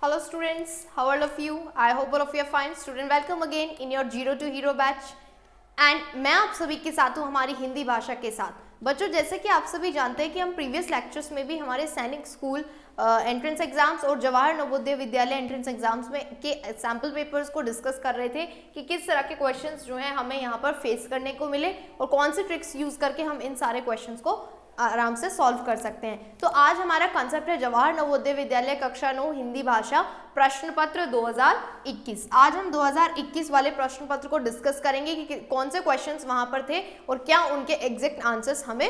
Hello students, how are all of you? I hope all of you are fine. Student, welcome again in your Zero to Hero batch. And मैं आप सभी के साथ हूँ हमारी हिंदी भाषा के साथ। बच्चों, जैसे कि आप सभी जानते हैं कि हम प्रीवियस लेक्चर्स में भी हमारे सैनिक स्कूल एंट्रेंस एग्जाम्स और जवाहर नवोदय विद्यालय एंट्रेंस एग्जाम्स में के सैम्पल पेपर्स को डिस्कस कर रहे थे कि किस तरह के क्वेश्चंस जो हैं हमें यहाँ पर फेस करने को मिले और कौन से ट्रिक्स यूज करके हम इन सारे क्वेश्चंस को आराम से सॉल्व कर सकते हैं। तो आज हमारा कंसेप्ट है जवाहर नवोदय विद्यालय कक्षा 9 हिंदी भाषा प्रश्न पत्र 2021। आज हम 2021 वाले प्रश्न पत्र को डिस्कस करेंगे कि कौन से क्वेश्चंस वहां पर थे और क्या उनके एग्जैक्ट आंसर्स हमें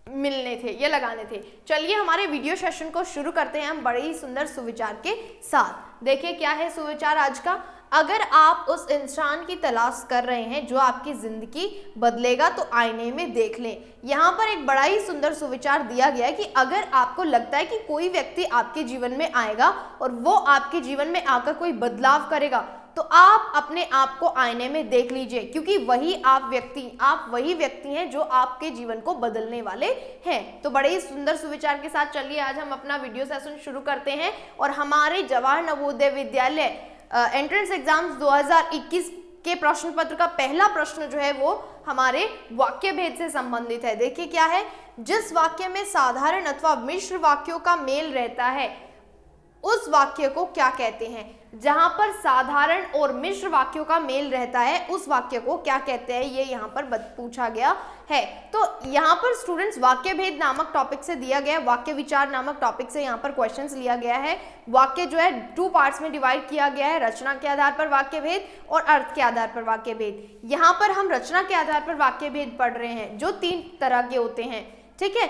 मिलने थे या लगाने थे। चलिए हमारे वीडियो सेशन को शुरू करते हैं हम बड़े ही सुंदर सुविचार के साथ। देखिए क्या है सुविचार आज का। अगर आप उस इंसान की तलाश कर रहे हैं जो आपकी जिंदगी बदलेगा तो आईने में देख लें। यहाँ पर एक बड़ा ही सुंदर सुविचार दिया गया है कि अगर आपको लगता है कि कोई व्यक्ति आपके जीवन में आएगा और वो आपके जीवन में आकर कोई बदलाव करेगा तो आप अपने आप को आईने में देख लीजिए, क्योंकि आप वही व्यक्ति हैं जो आपके जीवन को बदलने वाले हैं। तो बड़े ही सुंदर सुविचार के साथ चलिए आज हम अपना वीडियो सेशन शुरू करते हैं और हमारे जवाहर नवोदय विद्यालय एंट्रेंस एग्जाम्स 2021 के प्रश्न पत्र का पहला प्रश्न जो है वो हमारे वाक्य भेद से संबंधित है। देखिए क्या है। जिस वाक्य में साधारण अथवा मिश्र वाक्यों का मेल रहता है उस वाक्य को क्या कहते हैं। जहां पर साधारण और मिश्र वाक्यों का मेल रहता है उस वाक्य को क्या कहते हैं, ये यहाँ पर पूछा गया है। तो यहाँ पर स्टूडेंट्स वाक्य भेद नामक टॉपिक से दिया गया, वाक्य विचार नामक टॉपिक से यहाँ पर क्वेश्चंस लिया गया है। वाक्य जो है 2 पार्ट्स में डिवाइड किया गया है, रचना के आधार पर वाक्य भेद और अर्थ के आधार पर वाक्य भेद। यहाँ पर हम रचना के आधार पर वाक्य भेद पढ़ रहे हैं जो 3 तरह के होते हैं। ठीक है,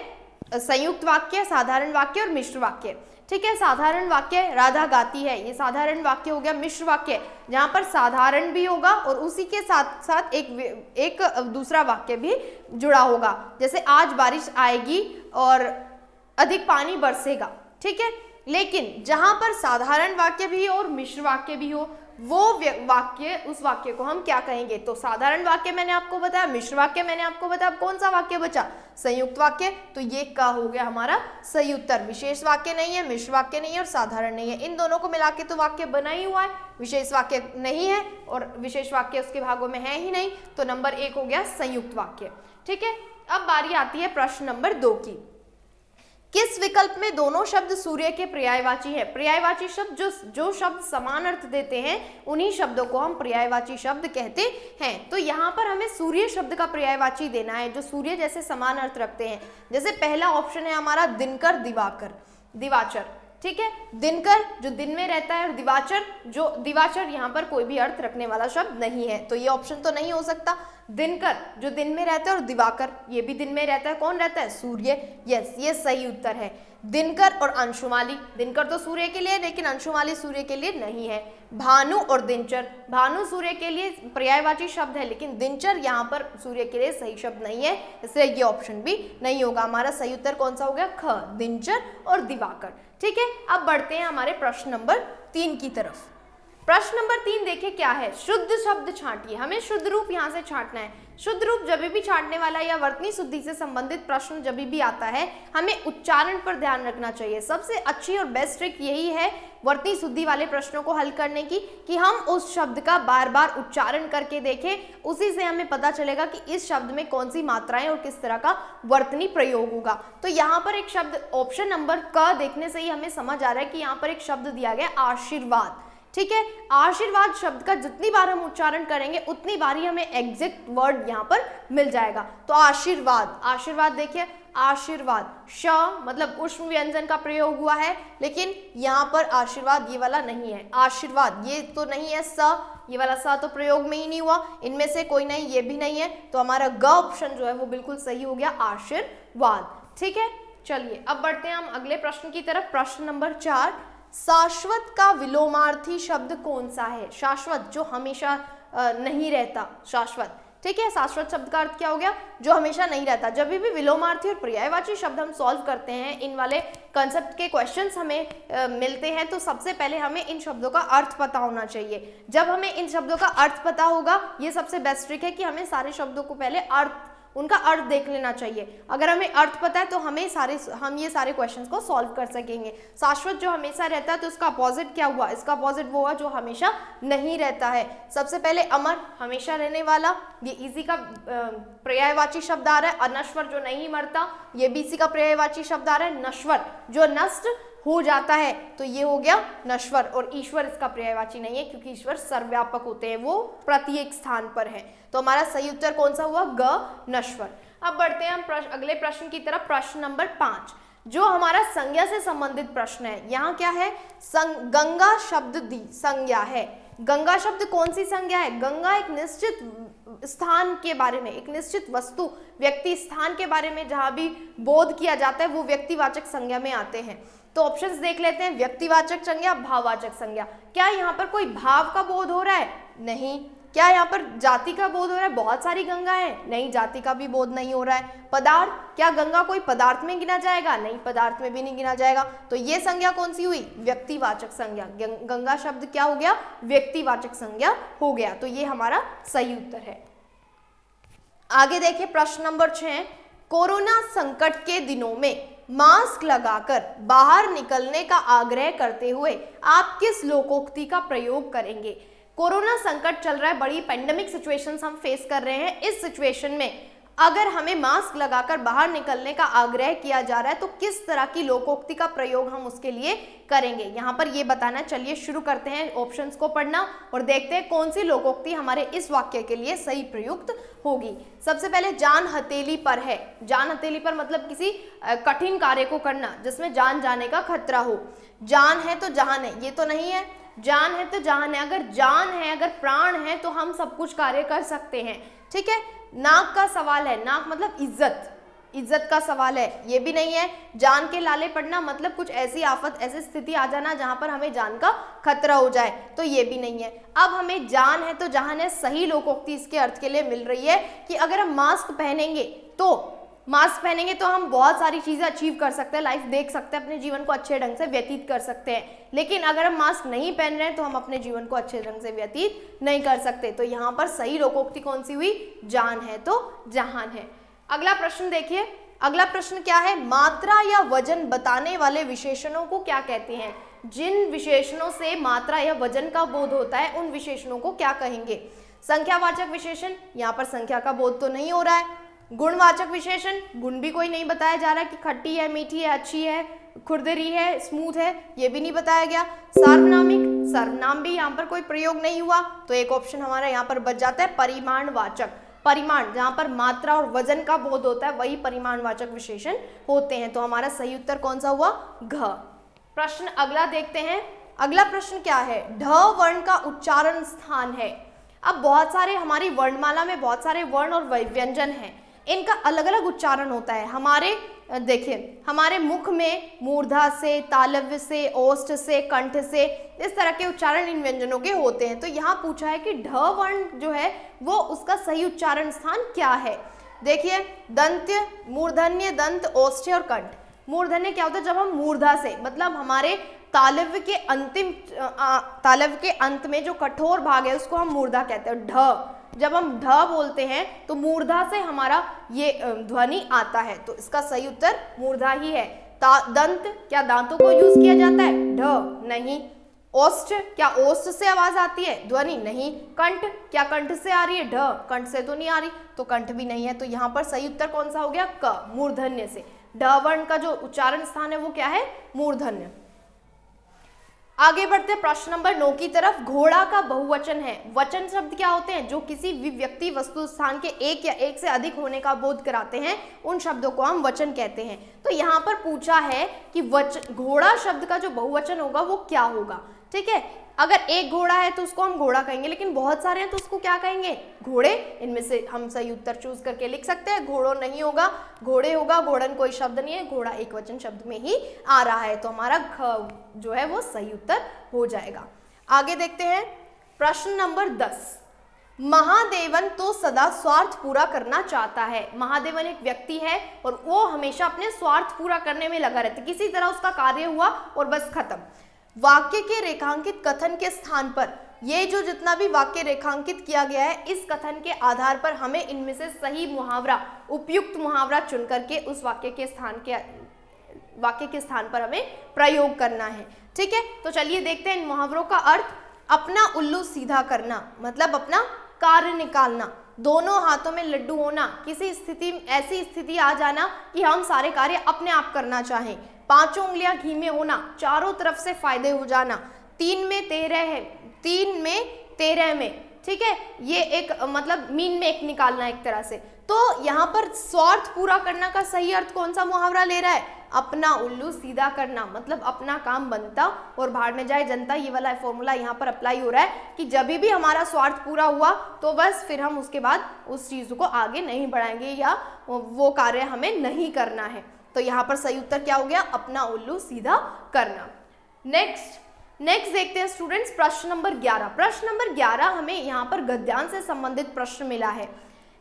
संयुक्त वाक्य, साधारण वाक्य और मिश्र वाक्य। ठीक है, साधारण वाक्य राधा गाती है, ये साधारण वाक्य हो गया। मिश्र वाक्य जहां पर साधारण भी होगा और उसी के साथ साथ एक दूसरा वाक्य भी जुड़ा होगा, जैसे आज बारिश आएगी और अधिक पानी बरसेगा। ठीक है, लेकिन जहां पर साधारण वाक्य भी हो और मिश्र वाक्य भी हो वो वाक्य, उस वाक्य को हम क्या कहेंगे। तो साधारण वाक्य मैंने आपको बताया, मिश्र वाक्य मैंने आपको बताया, कौन सा वाक्य बचा, संयुक्त वाक्य। तो ये का हो गया हमारा सही उत्तर। विशेष वाक्य नहीं है, मिश्र वाक्य नहीं है और साधारण नहीं है, इन दोनों को मिला के तो वाक्य बना ही हुआ है। विशेष वाक्य नहीं है और विशेष वाक्य उसके भागों में है ही नहीं, तो नंबर 1 हो गया संयुक्त वाक्य। ठीक है, अब बारी आती है प्रश्न नंबर 2 की। किस विकल्प में दोनों शब्द सूर्य के पर्यायवाची है। पर्यायवाची शब्द जो शब्द समान अर्थ देते हैं उन्हीं शब्दों को हम पर्यायवाची शब्द कहते हैं। तो यहाँ पर हमें सूर्य शब्द का पर्यायवाची देना है जो सूर्य जैसे समान अर्थ रखते हैं। जैसे पहला ऑप्शन है हमारा दिनकर, दिवाकर, दिवाचर। ठीक है, दिनकर जो दिन में रहता है और दिवाचर यहाँ पर कोई भी अर्थ रखने वाला शब्द नहीं है, तो ये ऑप्शन तो नहीं हो सकता। दिनकर जो दिन में रहता है और दिवाकर ये भी दिन में रहता है, कौन रहता है, सूर्य। यस, ये सही उत्तर है। दिनकर और अंशुमाली, दिनकर तो सूर्य के लिए लेकिन अंशुमाली सूर्य के लिए नहीं है। भानु और दिनचर, भानु सूर्य के लिए पर्यायवाची शब्द है लेकिन दिनचर यहाँ पर सूर्य के लिए सही शब्द नहीं है, इसलिए ये ऑप्शन भी नहीं होगा। हमारा सही उत्तर कौन सा हो गया, ख, दिनचर और दिवाकर। ठीक है, अब बढ़ते हैं हमारे प्रश्न नंबर 3 की तरफ। प्रश्न नंबर 3 देखिए क्या है। शुद्ध शब्द छांटिए। हमें शुद्ध रूप यहाँ से छांटना है। शुद्ध रूप जब भी छांटने वाला या वर्तनी शुद्धि से संबंधित प्रश्न जब भी आता है हमें उच्चारण पर ध्यान रखना चाहिए। सबसे अच्छी और बेस्ट ट्रिक यही है वर्तनी शुद्धि वाले प्रश्नों को हल करने की कि हम उस शब्द का बार बार उच्चारण करके देखें, उसी से हमें पता चलेगा कि इस शब्द में कौन सी मात्राएं और किस तरह का वर्तनी प्रयोग होगा। तो यहाँ पर एक शब्द ऑप्शन नंबर क देखने से ही हमें समझ आ रहा है कि यहाँ पर एक शब्द दिया गया आशीर्वाद। ठीक है, आशीर्वाद शब्द का जितनी बार हम उच्चारण करेंगे उतनी बार ही हमें एग्जैक्ट वर्ड यहाँ पर मिल जाएगा। तो आशीर्वाद, आशीर्वाद देखिए, आशीर्वाद श मतलब उष्म व्यंजन का प्रयोग हुआ है लेकिन यहाँ पर आशीर्वाद ये वाला नहीं है। आशीर्वाद ये तो नहीं है, स ये वाला स तो प्रयोग में ही नहीं हुआ, इनमें से कोई नहीं, ये भी नहीं है, तो हमारा ग ऑप्शन जो है वो बिल्कुल सही हो गया, आशीर्वाद। ठीक है, चलिए अब बढ़ते हैं हम अगले प्रश्न की तरफ। प्रश्न नंबर 4, शाश्वत का विलोमार्थी शब्द कौन सा है। शाश्वत जो हमेशा नहीं रहता, शाश्वत। ठीक है, शाश्वत शब्द का अर्थ क्या हो गया, जो हमेशा नहीं रहता। जब भी विलोमार्थी और पर्यायवाची शब्द हम सॉल्व करते हैं, इन वाले कंसेप्ट के क्वेश्चंस हमें मिलते हैं, तो सबसे पहले हमें इन शब्दों का अर्थ पता होना चाहिए। जब हमें इन शब्दों का अर्थ पता होगा, ये सबसे बेस्ट ट्रिक है कि हमें सारे शब्दों को पहले अर्थ उनका अर्थ देख लेना चाहिए। अगर हमें अर्थ पता है तो हम ये सारे क्वेश्चंस को सॉल्व कर सकेंगे। शाश्वत जो हमेशा रहता है तो इसका अपोजिट क्या हुआ, इसका अपोजिट वो हुआ जो हमेशा नहीं रहता है। सबसे पहले अमर, हमेशा रहने वाला, ये इसी का पर्यायवाची शब्द आ रहा है। अनश्वर जो नहीं मरता, ये भी इसी का पर्यायवाची शब्द आ रहा है। नश्वर जो नष्ट हो जाता है, तो ये हो गया नश्वर। और ईश्वर इसका पर्यायवाची नहीं है क्योंकि ईश्वर सर्वव्यापक होते हैं, वो प्रत्येक स्थान पर है। तो हमारा सही उत्तर कौन सा हुआ, ग, नश्वर। अब बढ़ते हैं हम अगले प्रश्न की तरफ। प्रश्न नंबर 5 जो हमारा संज्ञा से संबंधित प्रश्न है। यहाँ क्या है, गंगा शब्द दी संज्ञा है। गंगा शब्द कौन सी संज्ञा है, गंगा एक निश्चित स्थान के बारे में, एक निश्चित वस्तु, व्यक्ति, स्थान के बारे में जहां भी बोध किया जाता है वो व्यक्तिवाचक संज्ञा में आते हैं। तो ऑप्शंस देख लेते हैं, व्यक्तिवाचक संज्ञा, भाववाचक संज्ञा। क्या यहाँ पर कोई भाव का बोध हो रहा है, नहीं। क्या यहाँ पर जाति का बोध हो रहा है, बहुत सारी गंगा है, नहीं, जाति का भी बोध नहीं हो रहा है। पदार्थ, क्या गंगा कोई पदार्थ में गिना जाएगा, नहीं, पदार्थ में भी नहीं गिना जाएगा। तो ये संज्ञा कौन सी हुई, व्यक्तिवाचक संज्ञा। गंगा शब्द क्या हो गया, व्यक्तिवाचक संज्ञा हो गया। तो ये हमारा सही उत्तर है। आगे देखिए प्रश्न नंबर 6 कोरोना संकट के दिनों में मास्क लगाकर बाहर निकलने का आग्रह करते हुए आप किस लोकोक्ति का प्रयोग करेंगे। कोरोना संकट चल रहा है, बड़ी पेंडेमिक सिचुएशंस हम फेस कर रहे हैं। इस सिचुएशन में अगर हमें मास्क लगाकर बाहर निकलने का आग्रह किया जा रहा है तो किस तरह की लोकोक्ति का प्रयोग हम उसके लिए करेंगे, यहाँ पर ये बताना। चलिए शुरू करते हैं ऑप्शंस को पढ़ना और देखते हैं कौन सी लोकोक्ति हमारे इस वाक्य के लिए सही प्रयुक्त होगी। सबसे पहले जान हथेली पर है। जान हथेली पर मतलब किसी कठिन कार्य को करना जिसमें जान जाने का खतरा हो। जान है तो जहान है, ये तो नहीं है। जान है तो जहान है, अगर जान है, अगर प्राण है तो हम सब कुछ कार्य कर सकते हैं, ठीक है। नाक का सवाल है, नाक मतलब इज्जत, इज्जत का सवाल है, ये भी नहीं है। जान के लाले पड़ना मतलब कुछ ऐसी आफत, ऐसी स्थिति आ जाना जहां पर हमें जान का खतरा हो जाए, तो ये भी नहीं है। अब हमें जान है तो जहान है सही लोकोक्ति इसके अर्थ के लिए मिल रही है कि अगर हम मास्क पहनेंगे तो हम बहुत सारी चीजें अचीव कर सकते हैं, लाइफ देख सकते हैं, अपने जीवन को अच्छे ढंग से व्यतीत कर सकते हैं। लेकिन अगर हम मास्क नहीं पहन रहे हैं तो हम अपने जीवन को अच्छे ढंग से व्यतीत नहीं कर सकते। तो यहाँ पर सही लोकोक्ति कौन सी हुई, जान है तो जहान है। अगला प्रश्न देखिए, अगला प्रश्न क्या है, मात्रा या वजन बताने वाले विशेषणों को क्या कहते हैं। जिन विशेषणों से मात्रा या वजन का बोध होता है उन विशेषणों को क्या कहेंगे। संख्यावाचक विशेषण, यहाँ पर संख्या का बोध तो नहीं हो रहा है। गुणवाचक विशेषण, गुण भी कोई नहीं बताया जा रहा है कि खट्टी है, मीठी है, अच्छी है, खुरदरी है, स्मूथ है, ये भी नहीं बताया गया। सार्वनामिक, सर्वनाम भी यहाँ पर कोई प्रयोग नहीं हुआ, तो एक ऑप्शन हमारा यहाँ पर बच जाता है परिमाणवाचक। परिमाण, जहाँ पर मात्रा और वजन का बोध होता है वही परिमाणवाचक विशेषण होते हैं। तो हमारा सही उत्तर कौन सा हुआ, घ। प्रश्न अगला देखते हैं। अगला प्रश्न क्या है, ढ वर्ण का उच्चारण स्थान है। अब बहुत सारे हमारी वर्णमाला में बहुत सारे वर्ण और व्यंजन हैं, इनका अलग अलग उच्चारण होता है। हमारे देखिए, हमारे मुख में मूर्धा से, तालव्य से, ओष्ठ से, कंठ से, इस तरह के उच्चारण इन व्यंजनों के होते हैं। तो यहाँ पूछा है कि ढ वर्ण जो है वो उसका सही उच्चारण स्थान क्या है। देखिए, दंत्य, मूर्धन्य, दंत, ओष्ठ्य और कंठ। मूर्धन्य क्या होता है, जब हम मूर्धा से मतलब हमारे तालव्य के अंत में जो कठोर भाग है उसको हम मूर्धा कहते हैं। ढ, जब हम ढ बोलते हैं तो मूर्धा से हमारा ये ध्वनि आता है, तो इसका सही उत्तर मूर्धा ही है। दंत, क्या दांतों को यूज किया जाता है, ढ नहीं। ओष्ठ, क्या ओष्ठ से आवाज आती है, ध्वनि नहीं। कंठ, क्या कंठ से आ रही है, ढ, कंठ से तो नहीं आ रही, तो कंठ भी नहीं है। तो यहाँ पर सही उत्तर कौन सा हो गया, क, मूर्धन्य से। ढ वर्ण का जो उच्चारण स्थान है वो क्या है, मूर्धन्य। आगे बढ़ते प्रश्न नंबर 9 की तरफ। घोड़ा का बहुवचन है। वचन शब्द क्या होते हैं, जो किसी व्यक्ति, वस्तु, स्थान के एक या एक से अधिक होने का बोध कराते हैं, उन शब्दों को हम वचन कहते हैं। तो यहाँ पर पूछा है कि घोड़ा शब्द का जो बहुवचन होगा वो क्या होगा, ठीक है। अगर एक घोड़ा है तो उसको हम घोड़ा कहेंगे, लेकिन बहुत सारे हैं तो उसको क्या कहेंगे, घोड़े। इनमें से हम सही उत्तर चूज करके लिख सकते हैं। घोड़ों नहीं होगा, घोड़े होगा। घोड़न कोई शब्द नहीं है, घोड़ा एक वचन शब्द में ही आ रहा है। तो हमारा घ जो है वो सही उत्तर हो जाएगा। आगे देखते हैं प्रश्न नंबर 10। महादेवन तो सदा स्वार्थ पूरा करना चाहता है। महादेवन एक व्यक्ति है और वो हमेशा अपने स्वार्थ पूरा करने में लगा रहता है। किसी तरह उसका कार्य हुआ और बस खत्म। वाक्य के रेखांकित कथन के स्थान पर ये जो जितना भी वाक्य रेखांकित किया गया है, इस कथन के आधार पर हमें इनमें से सही मुहावरा, उपयुक्त मुहावरा चुन करके उस वाक्य के स्थान पर हमें प्रयोग करना है। ठीक है, तो चलिए देखते हैं इन मुहावरों का अर्थ। अपना उल्लू सीधा करना मतलब अपना कार्य निकालना, दोनों हाथों में लड्डू होना, किसी स्थिति ऐसी स्थिति आ जाना कि हम सारे कार्य अपने आप करना चाहें। पांचों उंगलियां घी में होना, चारों तरफ से फायदे हो जाना। 3 में 13 है, 3 में 13 में, ठीक है, ये एक मतलब मीन में एक निकालना एक तरह से। तो यहाँ पर स्वार्थ पूरा करना का सही अर्थ कौन सा मुहावरा ले रहा है? अपना उल्लू सीधा करना, मतलब अपना काम बनता और भाड़ में जाए जनता। ये वाला फॉर्मूला यहाँ पर अप्लाई हो रहा है कि जब भी हमारा स्वार्थ पूरा हुआ तो बस फिर हम उसके बाद उस चीज को आगे नहीं बढ़ाएंगे या वो कार्य हमें नहीं करना है। तो यहाँ पर सही उत्तर क्या हो गया? अपना उल्लू सीधा करना। नेक्स्ट देखते हैं स्टूडेंट्स प्रश्न नंबर 11। प्रश्न नंबर 11 हमें यहाँ पर गद्यांश से संबंधित प्रश्न मिला है।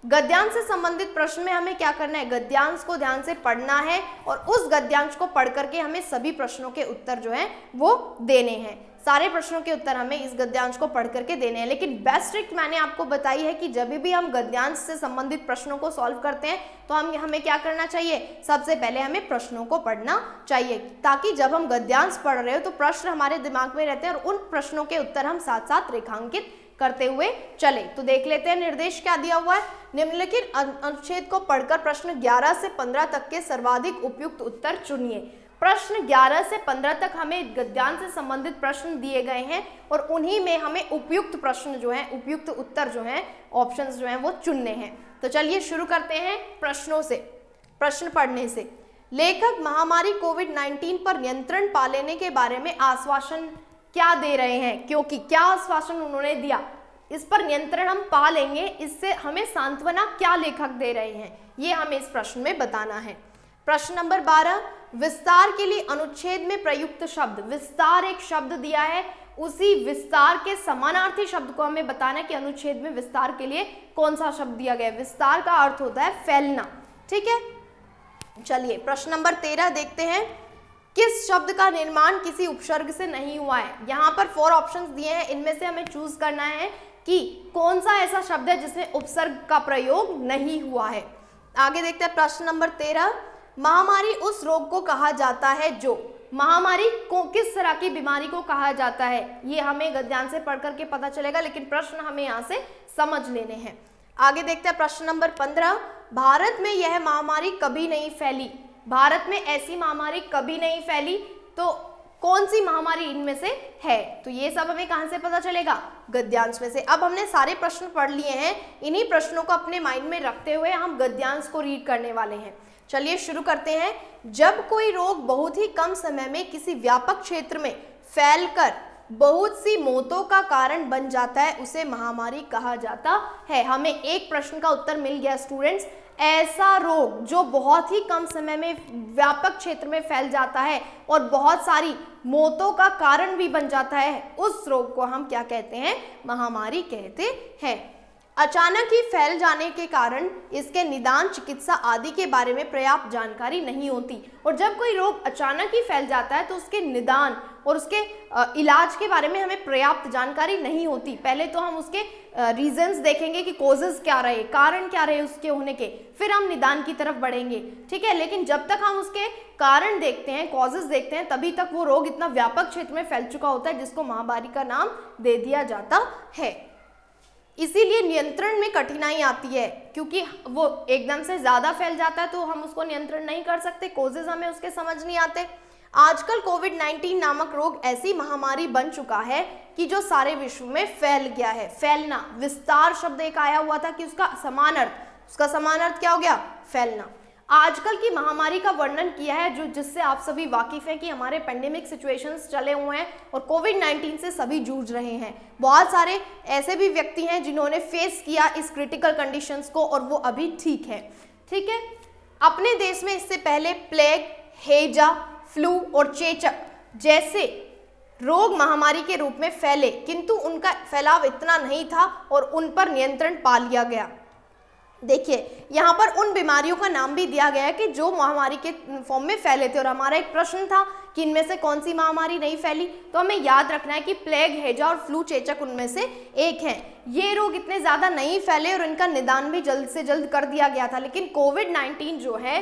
गद्यांश से संबंधित प्रश्न में हमें क्या करना है? गद्यांश को ध्यान से पढ़ना है और उस गद्यांश को पढ़ करके हमें सभी प्रश्नों के उत्तर जो हैं वो देने हैं। सारे प्रश्नों के उत्तर हमें इस गद्यांश को पढ़ करके देने हैं। लेकिन बेस्ट ट्रिक मैंने आपको बताई है कि जब भी हम गद्यांश से संबंधित प्रश्नों को सॉल्व करते हैं तो हमें क्या करना चाहिए? सबसे पहले हमें प्रश्नों को पढ़ना चाहिए, ताकि जब हम गद्यांश पढ़ रहे हो तो प्रश्न हमारे दिमाग में रहते हैं और उन प्रश्नों के उत्तर हम साथ साथ रेखांकित करते हुए चले। तो देख लेते हैं निर्देश क्या दिया हुआ है। निम्नलिखित अनुच्छेद को पढ़कर प्रश्न 11 से 15 तक के सर्वाधिक उपयुक्त उत्तर चुनिए। प्रश्न 11 से 15 तक हमें गद्यांश से संबंधित प्रश्न दिए गए हैं और उन्हीं में हमें उपयुक्त प्रश्न जो हैं, उपयुक्त उत्तर जो हैं, ऑप्शंस जो हैं वो चुनने हैं। तो चलिए शुरू करते हैं प्रश्नों से, प्रश्न पढ़ने से। लेखक महामारी कोविड-19 पर नियंत्रण पा लेने के बारे में आश्वासन क्या दे रहे हैं? क्योंकि क्या आश्वासन उन्होंने दिया? इस पर नियंत्रण हम पा लेंगे, इससे हमें सांत्वना क्या लेखक दे रहे हैं, ये हमें इस प्रश्न में बताना है। प्रश्न नंबर 12, विस्तार के लिए अनुच्छेद में प्रयुक्त शब्द। विस्तार एक शब्द दिया है, उसी विस्तार के समानार्थी शब्द को हमें बताना है कि अनुच्छेद में विस्तार के लिए कौन सा शब्द दिया गया है। विस्तार का अर्थ होता है फैलना। ठीक है, चलिए प्रश्न नंबर 13 देखते हैं। किस शब्द का निर्माण किसी उपसर्ग से नहीं हुआ है? यहाँ पर 4 ऑप्शंस दिए हैं, इनमें से हमें चूज करना है कि कौन सा ऐसा शब्द है जिसमें उपसर्ग का प्रयोग नहीं हुआ है। आगे देखते हैं प्रश्न नंबर 13, महामारी उस रोग को कहा जाता है जो, महामारी को किस तरह की बीमारी को कहा जाता है? ये हमें गद्यांश से पढ़ करके पता चलेगा, लेकिन प्रश्न हमें यहाँ से समझ लेने हैं। आगे देखते हैं प्रश्न नंबर 15, भारत में यह महामारी कभी नहीं फैली। भारत में ऐसी महामारी कभी नहीं फैली, तो कौन सी महामारी इनमें से है? तो ये सब हमें कहां से पता चलेगा? गद्यांश में से। अब हमने सारे प्रश्न पढ़ लिए हैं, इन्हीं प्रश्नों को अपने माइंड में रखते हुए हम गद्यांश को रीड करने वाले हैं। चलिए शुरू करते हैं। जब कोई रोग बहुत ही कम समय में किसी व्यापक क्षेत्र में फैलकर बहुत सी मौतों का कारण बन जाता है, उसे महामारी कहा जाता है। हमें एक प्रश्न का उत्तर मिल गया स्टूडेंट्स। ऐसा रोग जो बहुत ही कम समय में व्यापक क्षेत्र में फैल जाता है और बहुत सारी मौतों का कारण भी बन जाता है, उस रोग को हम क्या कहते हैं? महामारी कहते हैं। अचानक ही फैल जाने के कारण इसके निदान, चिकित्सा आदि के बारे में पर्याप्त जानकारी नहीं होती। और जब कोई रोग अचानक ही फैल जाता है तो उसके निदान और उसके इलाज के बारे में हमें पर्याप्त जानकारी नहीं होती। पहले तो हम उसके रीजंस देखेंगे कि कॉजेज क्या रहे, कारण क्या रहे उसके होने के, फिर हम निदान की तरफ बढ़ेंगे। ठीक है, लेकिन जब तक हम उसके कारण देखते हैं, कॉजेज देखते हैं, तभी तक वो रोग इतना व्यापक क्षेत्र में फैल चुका होता है जिसको महामारी का नाम दे दिया जाता है। इसीलिए नियंत्रण में कठिनाई आती है, क्योंकि वो एकदम से ज्यादा फैल जाता है तो हम उसको नियंत्रण नहीं कर सकते, कॉजेज हमें उसके समझ नहीं आते। आजकल कोविड-19 नामक रोग ऐसी महामारी बन चुका है कि जो सारे विश्व में फैल गया है। फैलना, विस्तार शब्द एक आया हुआ था कि उसका समान अर्थ क्या हो गया? फैलना। आजकल की महामारी का वर्णन किया है जो जिससे आप सभी वाकिफ हैं कि हमारे पेंडेमिक सिचुएशंस चले हुए हैं और कोविड-19 से सभी जूझ रहे हैं। बहुत सारे ऐसे भी व्यक्ति हैं जिन्होंने फेस किया इस क्रिटिकल कंडीशंस को और वो अभी ठीक है। ठीक है, अपने देश में इससे पहले प्लेग, हैजा, फ्लू और चेचक जैसे रोग महामारी के रूप में फैले, किंतु उनका फैलाव इतना नहीं था और उन पर नियंत्रण पा लिया गया। देखिए यहाँ पर उन बीमारियों का नाम भी दिया गया है कि जो महामारी के फॉर्म में फैले थे, और हमारा एक प्रश्न था कि इनमें से कौन सी महामारी नहीं फैली, तो हमें याद रखना है कि प्लेग, हैजा और फ्लू, चेचक उनमें से एक है। ये रोग इतने ज़्यादा नहीं फैले और इनका निदान भी जल्द से जल्द कर दिया गया था। लेकिन कोविड-19 जो है,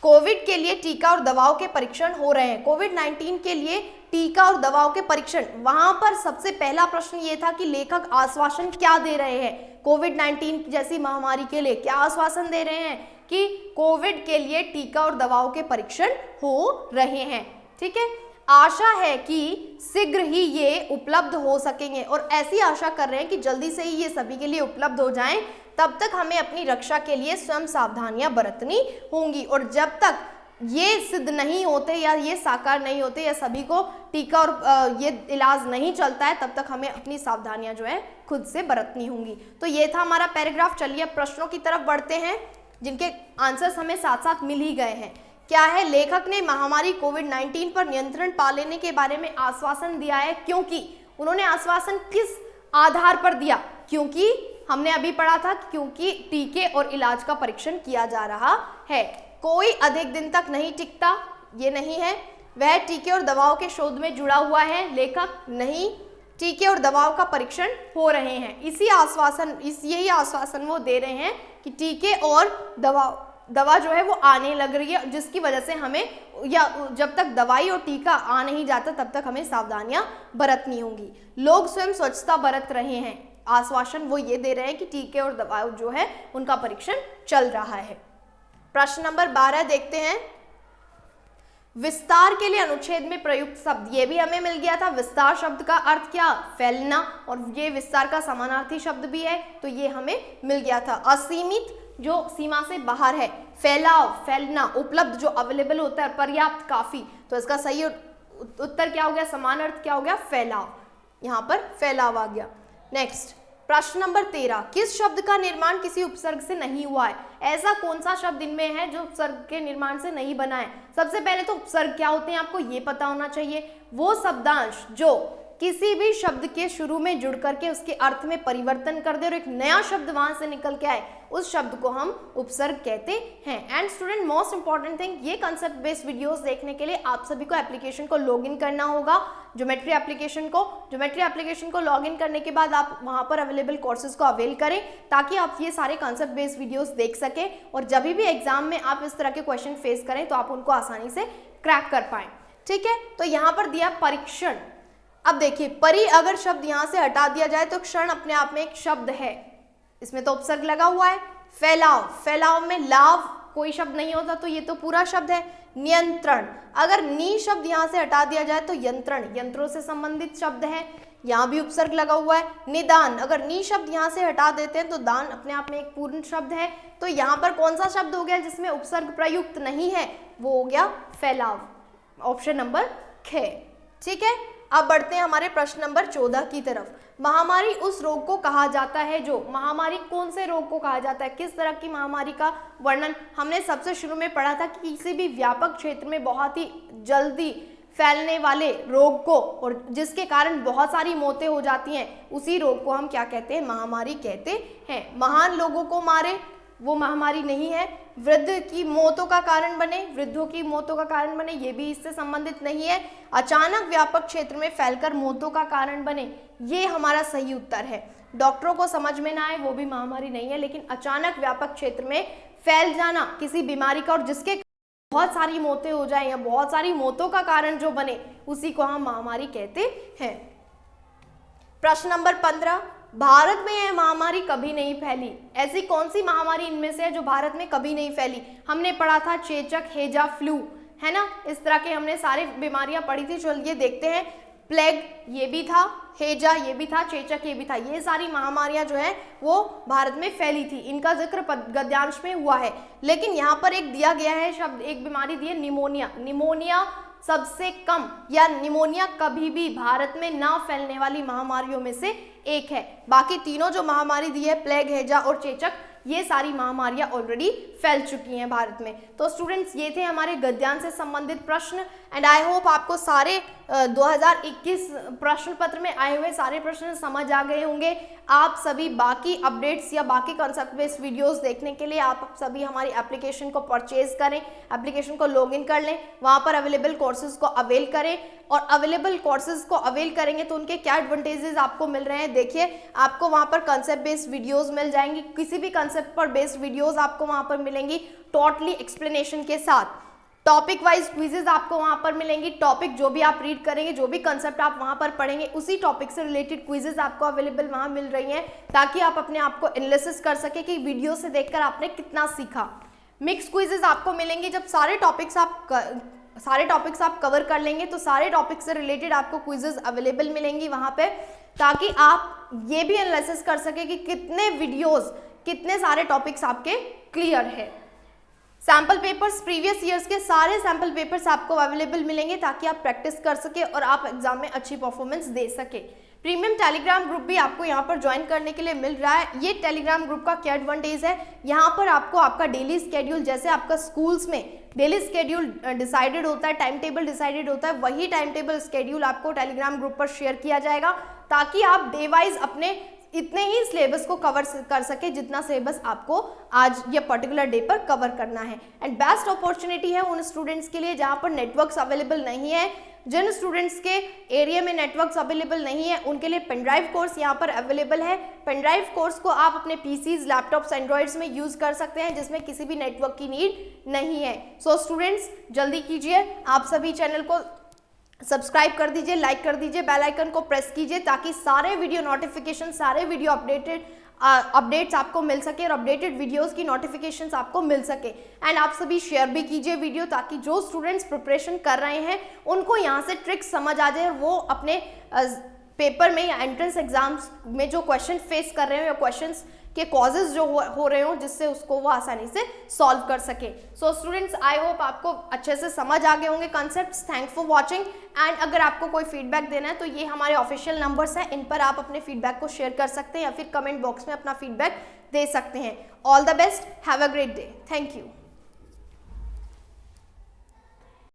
कोविड के लिए टीका और दवाओं के परीक्षण हो रहे हैं। कोविड-19 के लिए टीका और दवाओं के परीक्षण, वहां पर सबसे पहला प्रश्न ये था कि लेखक आश्वासन क्या दे रहे हैं कोविड-19 जैसी महामारी के लिए, क्या आश्वासन दे रहे हैं कि कोविड के लिए टीका और दवाओं के परीक्षण हो रहे हैं। ठीक है, आशा है कि शीघ्र ही ये उपलब्ध हो सकेंगे, और ऐसी आशा कर रहे हैं कि जल्दी से ही ये सभी के लिए उपलब्ध हो जाएं। तब तक हमें अपनी रक्षा के लिए स्वयं सावधानियां बरतनी होंगी, और जब तक ये सिद्ध नहीं होते या ये साकार नहीं होते या सभी को टीका और ये इलाज नहीं चलता है, तब तक हमें अपनी सावधानियां जो है खुद से बरतनी होंगी। तो ये था हमारा पैराग्राफ। चलिए अब प्रश्नों की तरफ बढ़ते हैं, जिनके आंसर्स हमें साथ साथ मिल ही गए हैं। क्या है, लेखक ने महामारी कोविड-19 पर नियंत्रण पा लेने के बारे में आश्वासन दिया है। क्योंकि उन्होंने आश्वासन किस आधार पर दिया? क्योंकि हमने अभी पढ़ा था, क्योंकि टीके और इलाज का परीक्षण किया जा रहा है। कोई अधिक दिन तक नहीं टिकता, ये नहीं है। वह टीके और दवाओं के शोध में जुड़ा हुआ है, लेखक नहीं। टीके और दवाओं का परीक्षण हो रहे हैं, यही आश्वासन वो दे रहे हैं कि टीके और दवा जो है वो आने लग रही है, जिसकी वजह से हमें, या जब तक दवाई और टीका आ नहीं जाता तब तक हमें सावधानियां बरतनी होंगी। लोग स्वयं स्वच्छता बरत रहे हैं, आश्वासन वो ये दे रहे हैं कि टीके और दवा जो है उनका परीक्षण चल रहा है। प्रश्न नंबर 12 देखते हैं। विस्तार के लिए अनुच्छेद में प्रयुक्त शब्द, ये भी हमें मिल गया था। विस्तार शब्द का अर्थ क्या? फैलना, और ये विस्तार का समानार्थी शब्द भी है, तो ये हमें मिल गया था। असीमित, जो सीमा से बाहर है। फैलाव, फैलना। उपलब्ध, जो अवेलेबल होता है, पर्याप्त, काफी। तो इसका सही उत्तर क्या हो गया? समान अर्थ क्या हो गया? फैलाव। यहाँ पर फैलाव आ गया। नेक्स्ट प्रश्न नंबर 13, किस शब्द का निर्माण किसी उपसर्ग से नहीं हुआ है? ऐसा कौन सा शब्द इनमें है जो उपसर्ग के निर्माण से नहीं बना है? सबसे पहले तो उपसर्ग क्या होते हैं आपको ये पता होना चाहिए। वो शब्दांश जो किसी भी शब्द के शुरू में जुड़ करके उसके अर्थ में परिवर्तन कर दे और एक नया शब्द वहां से निकल के आए, उस शब्द को हम उपसर्ग कहते हैं। And student, most important thing, ये कंसेप्ट बेस्ड वीडियोस देखने के लिए आप सभी को एप्लीकेशन को लॉगिन करना होगा, ज्योमेट्री एप्लीकेशन को लॉगिन करने के बाद आप वहां पर अवेलेबल कोर्सेज को अवेल करें, ताकि आप ये सारे कंसेप्ट बेस्ड वीडियोस देख सकें, और जब भी एग्जाम में आप इस तरह के क्वेश्चन फेस करें तो आप उनको आसानी से क्रैक कर पाएं। ठीक है, तो यहाँ पर दिया परीक्षण। अब देखिए, परि अगर शब्द यहां से हटा दिया जाए तो क्षण अपने आप में एक शब्द है, इसमें तो उपसर्ग लगा हुआ है। फैलाव, फैलाव में लाव कोई शब्द नहीं होता, तो ये तो पूरा शब्द है। नियंत्रण, अगर नी शब्द यहां से हटा दिया जाए तो यंत्रण, यंत्रों से संबंधित शब्द है, यहाँ भी उपसर्ग लगा हुआ है। निदान, अगर नी शब्द यहाँ से हटा देते हैं तो दान अपने आप में एक पूर्ण शब्द है, तो यहाँ पर कौन सा शब्द हो गया जिसमें उपसर्ग प्रयुक्त नहीं है? वो हो गया फैलाव, ऑप्शन नंबर ख। ठीक है, अब बढ़ते हैं हमारे प्रश्न नंबर 14 की तरफ। महामारी उस रोग को कहा जाता है जो, महामारी कौन से रोग को कहा जाता है? किस तरह की महामारी का वर्णन हमने सबसे शुरू में पढ़ा था कि किसी भी व्यापक क्षेत्र में बहुत ही जल्दी फैलने वाले रोग को, और जिसके कारण बहुत सारी मौतें हो जाती हैं, उसी रोग को हम क्या कहते हैं? महामारी कहते हैं। महान लोगों को मारे, वो महामारी नहीं है। वृद्ध की मौतों का कारण बने, वृद्धों की मौतों का कारण बने, ये भी इससे संबंधित नहीं है। अचानक व्यापक क्षेत्र में फैलकर मौतों का कारण बने, ये हमारा सही उत्तर है। डॉक्टरों को समझ में ना आए, वो भी महामारी नहीं है, लेकिन अचानक व्यापक क्षेत्र में फैल जाना किसी बीमारी का और जिसके बहुत सारी मौतें हो जाए या बहुत सारी मौतों का कारण जो बने, उसी को हम महामारी कहते हैं। प्रश्न नंबर 15, भारत में यह महामारी कभी नहीं फैली। ऐसी कौन सी महामारी इनमें से है जो भारत में कभी नहीं फैली? हमने पढ़ा था चेचक, हैजा, फ्लू, है ना, इस तरह के हमने सारी बीमारियां पढ़ी थी। चलिए देखते हैं। प्लेग ये भी था, हैजा ये भी था, चेचक ये भी था, ये सारी महामारियां जो है वो भारत में फैली थी। इनका जिक्र गद्यांश में हुआ है, लेकिन यहाँ पर एक दिया गया है शब्द, एक बीमारी दी है निमोनिया। निमोनिया सबसे कम, या निमोनिया कभी भी भारत में ना फैलने वाली महामारियों में से एक है। बाकी तीनों जो महामारी दी है, प्लेग, हैजा और चेचक, ये सारी महामारियां ऑलरेडी फैल चुकी हैं भारत में। तो स्टूडेंट्स, ये थे हमारे गद्यांश से संबंधित प्रश्न। एंड आई होप आपको सारे 2021 प्रश्न पत्र में आए हुए सारे प्रश्न समझ आ गए होंगे। आप सभी बाकी अपडेट्स या बाकी कॉन्सेप्ट बेस्ड वीडियोस देखने के लिए आप सभी हमारी एप्लीकेशन को परचेज करें, एप्लीकेशन को लॉगिन कर लें, वहाँ पर अवेलेबल कोर्सेज को अवेल करें। और अवेलेबल कोर्सेज को अवेल करेंगे तो उनके क्या एडवांटेजेस आपको मिल रहे हैं, देखिए आपको वहाँ पर कंसेप्ट बेस्ड वीडियोस मिल जाएंगी, किसी भी कंसेप्ट पर बेस्ड वीडियोस आपको वहाँ पर मिलेंगी टोटली एक्सप्लेनेशन के साथ। टॉपिक वाइज क्विजेज आपको वहां पर मिलेंगी, टॉपिक जो भी आप रीड करेंगे, जो भी कंसेप्ट आप वहां पर पढ़ेंगे, उसी टॉपिक से रिलेटेड क्विजेज आपको अवेलेबल वहां मिल रही हैं, ताकि आप अपने आप को एनालिसिस कर सके कि वीडियो से देखकर आपने कितना सीखा। मिक्स क्विजेज आपको मिलेंगे, जब सारे टॉपिक्स आप कवर कर लेंगे तो सारे टॉपिक से रिलेटेड आपको क्विजेज अवेलेबल मिलेंगी वहां पे, ताकि आप ये भी एनालिसिस कर सके कि कितने वीडियोस, कितने सारे टॉपिक्स आपके क्लियर है। सैम्पल पेपर्स, प्रीवियस ईयर्स के सारे सैम्पल पेपर्स आपको अवेलेबल मिलेंगे, ताकि आप प्रैक्टिस कर सके और आप एग्जाम में अच्छी परफॉर्मेंस दे सके। प्रीमियम टेलीग्राम ग्रुप भी आपको यहाँ पर ज्वाइन करने के लिए मिल रहा है। ये टेलीग्राम ग्रुप का क्या एडवांटेज है, यहाँ पर आपको आपका डेली स्केड्यूल, जैसे आपका स्कूल्स में डेली स्केड्यूल डिसाइडेड होता है, टाइम टेबल डिसाइडेड होता है, वही टाइम टेबल स्केड्यूल आपको टेलीग्राम ग्रुप पर शेयर किया जाएगा, ताकि आप डे वाइज अपने इतने ही सिलेबस को कवर कर सके जितना सिलेबस आपको आज ये पर्टिकुलर डे पर कवर करना है। एंड बेस्ट अपॉर्चुनिटी है उन स्टूडेंट्स के लिए जहाँ पर नेटवर्क्स अवेलेबल नहीं है। जिन स्टूडेंट्स के एरिया में नेटवर्क्स अवेलेबल नहीं है उनके लिए पेनड्राइव कोर्स यहाँ पर अवेलेबल है। पेनड्राइव कोर्स को आप अपने पीसीज, लैपटॉप्स, एंड्रॉइड्स में यूज़ कर सकते हैं, जिसमें किसी भी नेटवर्क की नीड नहीं है। सो स्टूडेंट्स जल्दी कीजिए, आप सभी चैनल को सब्सक्राइब कर दीजिए, लाइक कर दीजिए, बेल आइकन को प्रेस कीजिए, ताकि सारे वीडियो नोटिफिकेशन, सारे वीडियो अपडेट्स आपको मिल सके और अपडेटेड वीडियोस की नोटिफिकेशंस आपको मिल सके। एंड आप सभी शेयर भी कीजिए वीडियो, ताकि जो स्टूडेंट्स प्रिपरेशन कर रहे हैं उनको यहाँ से ट्रिक्स समझ आ जाए और वो अपने पेपर में या एंट्रेंस एग्जाम्स में जो क्वेश्चन फेस कर रहे हो या क्वेश्चंस के कॉजेज जो हो रहे हो, जिससे उसको वो आसानी से सॉल्व कर सके। सो स्टूडेंट्स आई होप आपको अच्छे से समझ आ गए होंगे concepts. Thanks for watching. And अगर आपको कोई फीडबैक देना है तो ये हमारे ऑफिशियल नंबर्स हैं, इन पर आप अपने फीडबैक को शेयर कर सकते हैं या फिर कमेंट बॉक्स में अपना फीडबैक दे सकते हैं। All the best, have a great day, thank you.